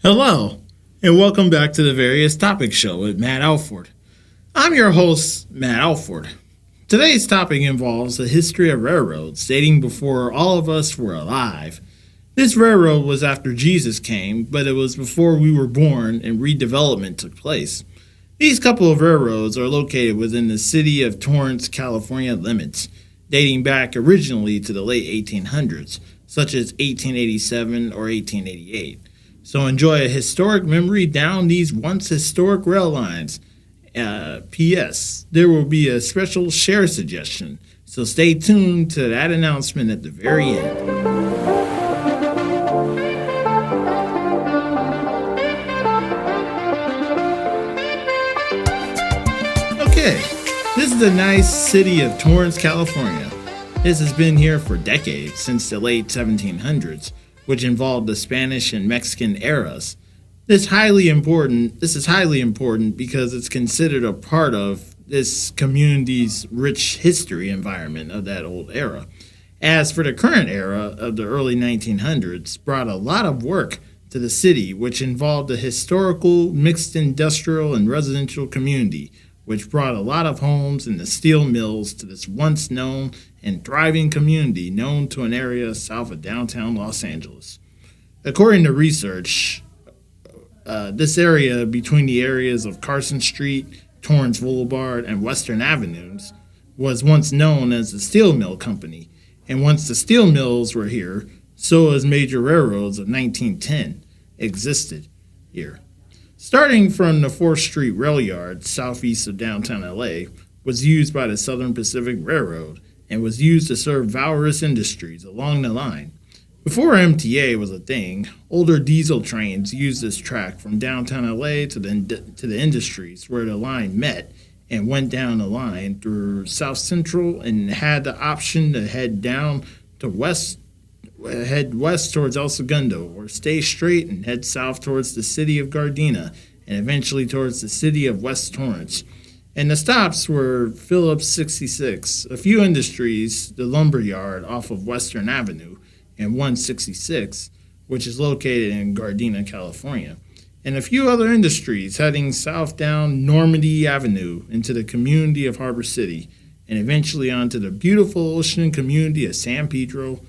Hello, and welcome back to the Various Topics Show with MattAlford. I'm your host, MattAlford. Today's topic involves the history of railroads dating before all of us were alive. This railroad was after Jesus came, but it was before we were born and redevelopment took place. These couple of railroads are located within the city of Torrance, California limits, dating back originally to the late 1800s, such as 1887 or 1888. So enjoy a historic memory down these once historic rail lines. P.S. There will be a special share suggestion, so stay tuned to that announcement at the very end. Okay, this is the nice city of Torrance, California. This has been here for decades, since the late 1700s. Which involved the Spanish and Mexican eras. This is highly important because it's considered a part of this community's rich history environment of that old era. As for the current era of the early 1900s, brought a lot of work to the city, which involved a historical, mixed industrial and residential community, which brought a lot of homes and the steel mills to this once known and thriving community known to an area south of downtown Los Angeles. According to research, this area between the areas of Carson Street, Torrance Boulevard, and Western Avenues was once known as the Steel Mill Company, and once the steel mills were here, so as major railroads of 1910 existed here. Starting from the 4th Street Rail Yard, southeast of downtown LA, was used by the Southern Pacific Railroad and was used to serve valorous industries along the line. Before MTA was a thing, older diesel trains used this track from downtown LA to the industries where the line met and went down the line through South Central and had the option to head west towards El Segundo, or stay straight and head south towards the city of Gardena, and eventually towards the city of West Torrance. And the stops were Phillips 66, a few industries, the lumber yard off of Western Avenue, and 166, which is located in Gardena, California, and a few other industries heading south down Normandy Avenue into the community of Harbor City, and eventually onto the beautiful ocean community of San Pedro,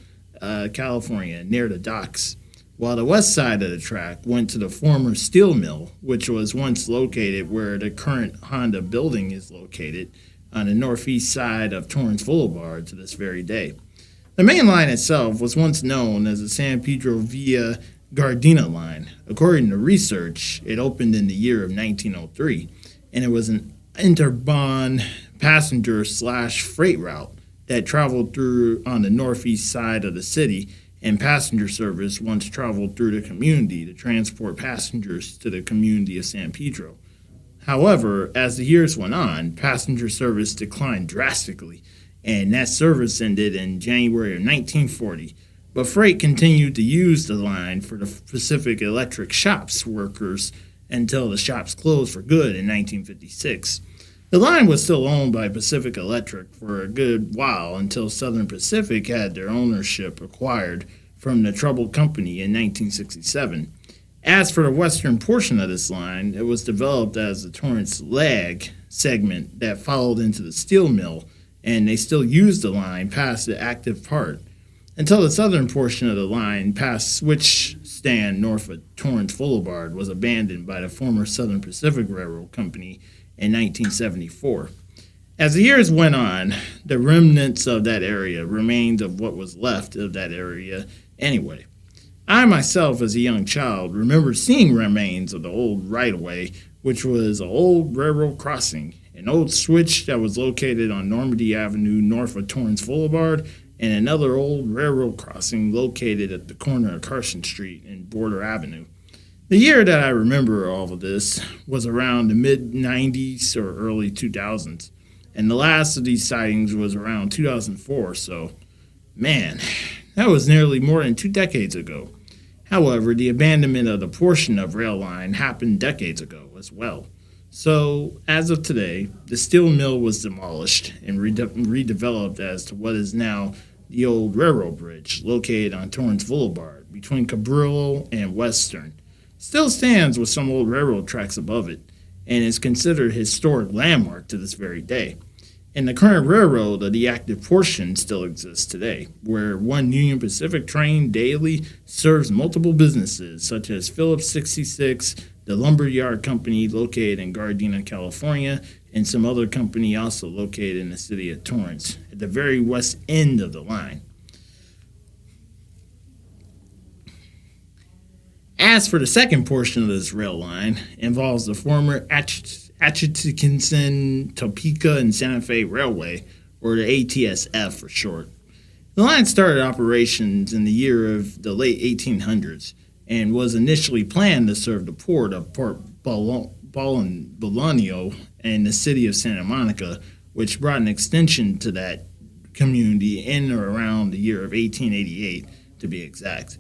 California, near the docks, while the west side of the track went to the former steel mill, which was once located where the current Honda building is located, on the northeast side of Torrance Boulevard to this very day. The main line itself was once known as the San Pedro via Gardena line. According to research, it opened in the year of 1903, and it was an interbond passenger/freight route that traveled through on the northeast side of the city, and passenger service once traveled through the community to transport passengers to the community of San Pedro. However, as the years went on, passenger service declined drastically, and that service ended in January of 1940. But freight continued to use the line for the Pacific Electric shops workers until the shops closed for good in 1956. The line was still owned by Pacific Electric for a good while until Southern Pacific had their ownership acquired from the troubled company in 1967. As for the western portion of this line, it was developed as the Torrance Lag segment that followed into the steel mill, and they still used the line past the active part, until the southern portion of the line past Switch Stand north of Torrance Boulevard was abandoned by the former Southern Pacific Railroad Company in 1974. As the years went on, the remnants of that area remained of what was left of that area anyway. I myself, as a young child, remember seeing remains of the old right-of-way, which was an old railroad crossing, an old switch that was located on Normandy Avenue north of Torrance Boulevard, and another old railroad crossing located at the corner of Carson Street and Border Avenue. The year that I remember all of this was around the mid-90s or early 2000s, and the last of these sightings was around 2004, so, man, that was nearly more than 2 decades ago. However, the abandonment of the portion of rail line happened decades ago as well. So, as of today, the steel mill was demolished and redeveloped as to what is now the old railroad bridge located on Torrance Boulevard between Cabrillo and Western. still stands with some old railroad tracks above it and is considered a historic landmark to this very day. And the current railroad, the active portion, still exists today, where one Union Pacific train daily serves multiple businesses, such as Phillips 66, the lumber yard company located in Gardena, California, and some other company also located in the city of Torrance, at the very west end of the line. As for the second portion of this rail line, it involves the former Atchison, Topeka, and Santa Fe Railway, or the ATSF for short. The line started operations in the year of the late 1800s and was initially planned to serve the port of Port Bolaño and the city of Santa Monica, which brought an extension to that community in or around the year of 1888, to be exact.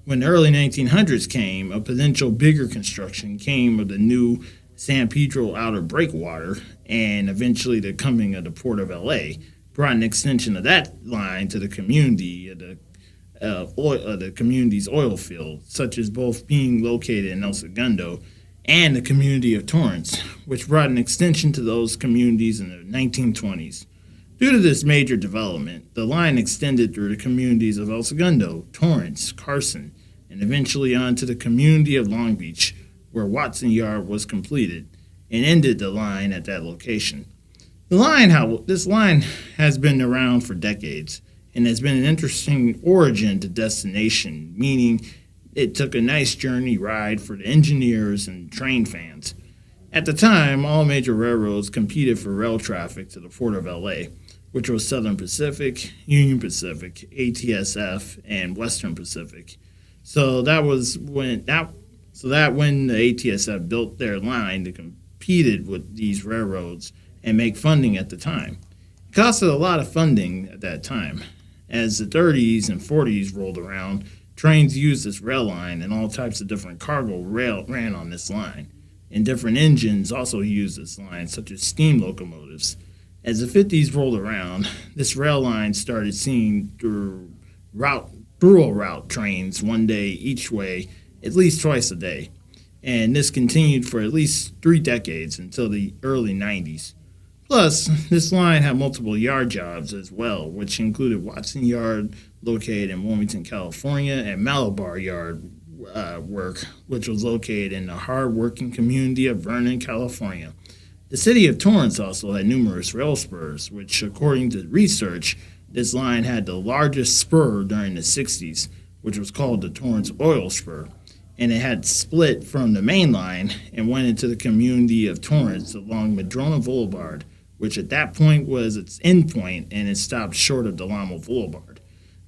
When the early 1900s came, a potential bigger construction came of the new San Pedro Outer Breakwater, and eventually the coming of the Port of LA brought an extension of that line to the community of the community's oil field, such as both being located in El Segundo and the community of Torrance, which brought an extension to those communities in the 1920s. Due to this major development, the line extended through the communities of El Segundo, Torrance, Carson, and eventually on to the community of Long Beach, where Watson Yard was completed, and ended the line at that location. This line has been around for decades and has been an interesting origin to destination, meaning it took a nice journey ride for the engineers and train fans. At the time, all major railroads competed for rail traffic to the Port of LA, which was Southern Pacific, Union Pacific, ATSF, and Western Pacific. So when the ATSF built their line, they competed with these railroads and make funding at the time. It costed a lot of funding at that time. As the 30s and 40s rolled around, trains used this rail line, and all types of different cargo ran on this line. And different engines also used this line, such as steam locomotives. As the 50s rolled around, this rail line started seeing rural route trains one day each way, at least twice a day. And this continued for at least 3 decades until the early 90s. Plus, this line had multiple yard jobs as well, which included Watson Yard, located in Wilmington, California, and Malabar Yard work, which was located in the hard-working community of Vernon, California. The city of Torrance also had numerous rail spurs, which, according to research, this line had the largest spur during the 60s, which was called the Torrance Oil Spur, and it had split from the main line and went into the community of Torrance along Madrona Boulevard, which at that point was its end point, and it stopped short of Delamo Boulevard.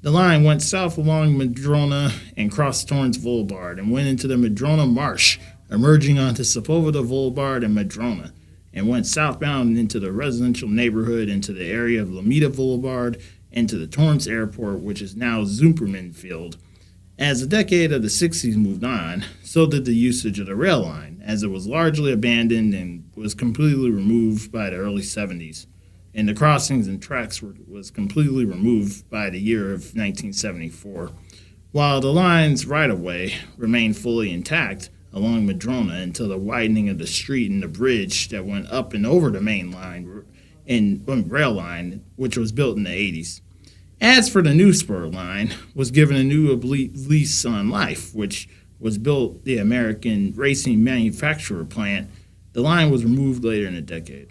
The line went south along Madrona and crossed Torrance Boulevard and went into the Madrona Marsh, emerging onto Sepulveda Boulevard and Madrona, and went southbound into the residential neighborhood into the area of Lomita Boulevard and to the Torrance Airport, which is now Zumperman Field. As the decade of the 60s moved on, so did the usage of the rail line, as it was largely abandoned and was completely removed by the early 70s. And the crossings and tracks was completely removed by the year of 1974, while the line's right-of-way remained fully intact along Madrona until the widening of the street and the bridge that went up and over the main line and rail line, which was built in the 80s. As for the new spur line, was given a new lease on life, which was built the American Racing Manufacturer plant. The line was removed later in the decade.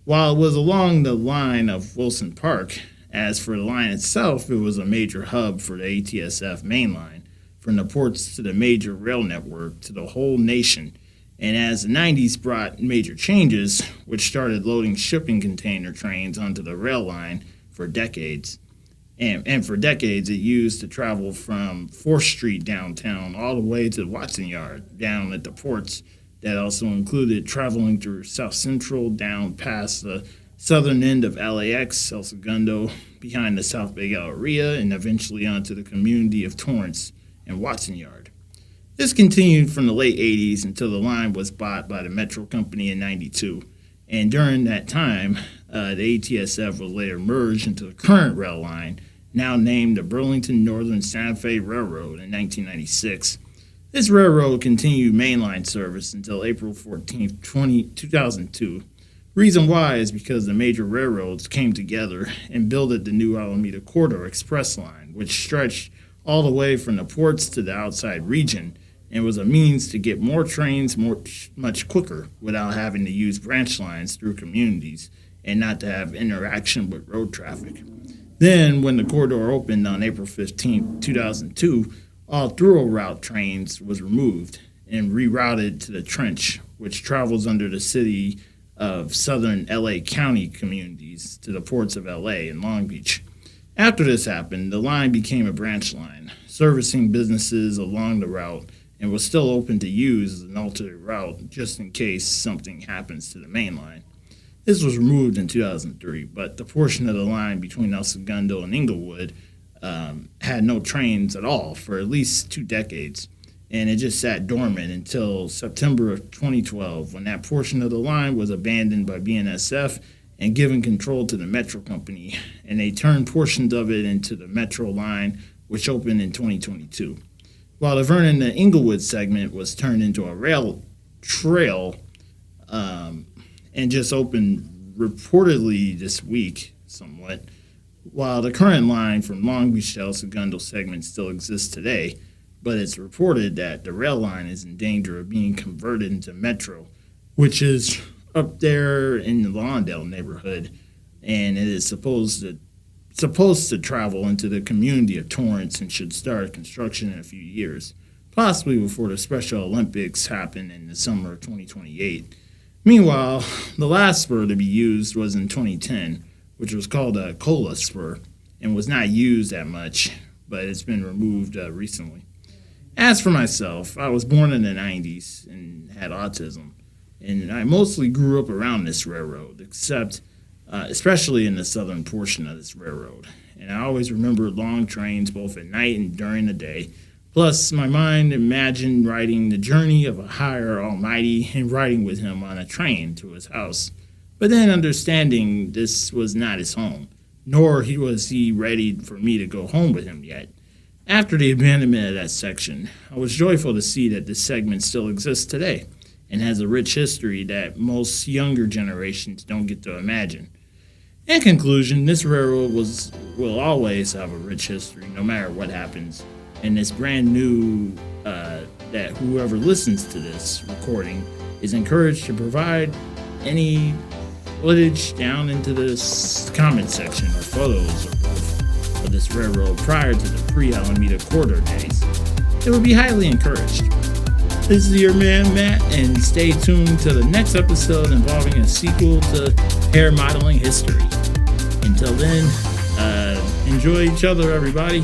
While it was along the line of Wilson Park, as for the line itself, it was a major hub for the ATSF main line, from the ports to the major rail network to the whole nation. And as the 90s brought major changes, which started loading shipping container trains onto the rail line for decades. And for decades, it used to travel from 4th Street downtown all the way to Watson Yard down at the ports. That also included traveling through South Central down past the southern end of LAX, El Segundo, behind the South Bay Galleria, and eventually onto the community of Torrance and Watson Yard. This continued from the late 80s until the line was bought by the Metro Company in 92. And during that time, the ATSF was later merged into the current rail line, now named the Burlington Northern Santa Fe Railroad in 1996. This railroad continued mainline service until April 14th, 2002. Reason why is because the major railroads came together and built the new Alameda Corridor Express line, which stretched all the way from the ports to the outside region and was a means to get more trains much quicker without having to use branch lines through communities and not to have interaction with road traffic. Then, when the corridor opened on April 15, 2002, all through route trains was removed and rerouted to the trench, which travels under the city of southern LA County communities to the ports of LA and Long Beach. After this happened, the line became a branch line, servicing businesses along the route and was still open to use as an alternate route just in case something happens to the main line. This was removed in 2003, but the portion of the line between El Segundo and Inglewood had no trains at all for at least 2 decades, and it just sat dormant until September of 2012 when that portion of the line was abandoned by BNSF and given control to the Metro Company, and they turned portions of it into the Metro line, which opened in 2022. While the Vernon to Inglewood segment was turned into a rail trail and just opened reportedly this week somewhat, while the current line from Long Beach to El Segundo segment still exists today, but it's reported that the rail line is in danger of being converted into Metro, which is up there in the Lawndale neighborhood, and it is supposed to travel into the community of Torrance and should start construction in a few years, possibly before the Special Olympics happen in the summer of 2028. Meanwhile, the last spur to be used was in 2010, which was called a Cola Spur and was not used that much, but it's been removed recently. As for myself, I was born in the 90s and had autism, and I mostly grew up around this railroad, especially in the southern portion of this railroad. And I always remembered long trains both at night and during the day. Plus, my mind imagined riding the journey of a higher almighty and riding with him on a train to his house. But then understanding this was not his home, nor was he ready for me to go home with him yet. After the abandonment of that section, I was joyful to see that this segment still exists today and has a rich history that most younger generations don't get to imagine. In conclusion, this railroad will always have a rich history no matter what happens, and it's brand new that whoever listens to this recording is encouraged to provide any footage down into the comment section or photos or both of this railroad prior to the pre-Alameda Corridor days. It would be highly encouraged. This is your man Matt, and stay tuned to the next episode involving a sequel to hair modeling history. Until then, enjoy each other, everybody.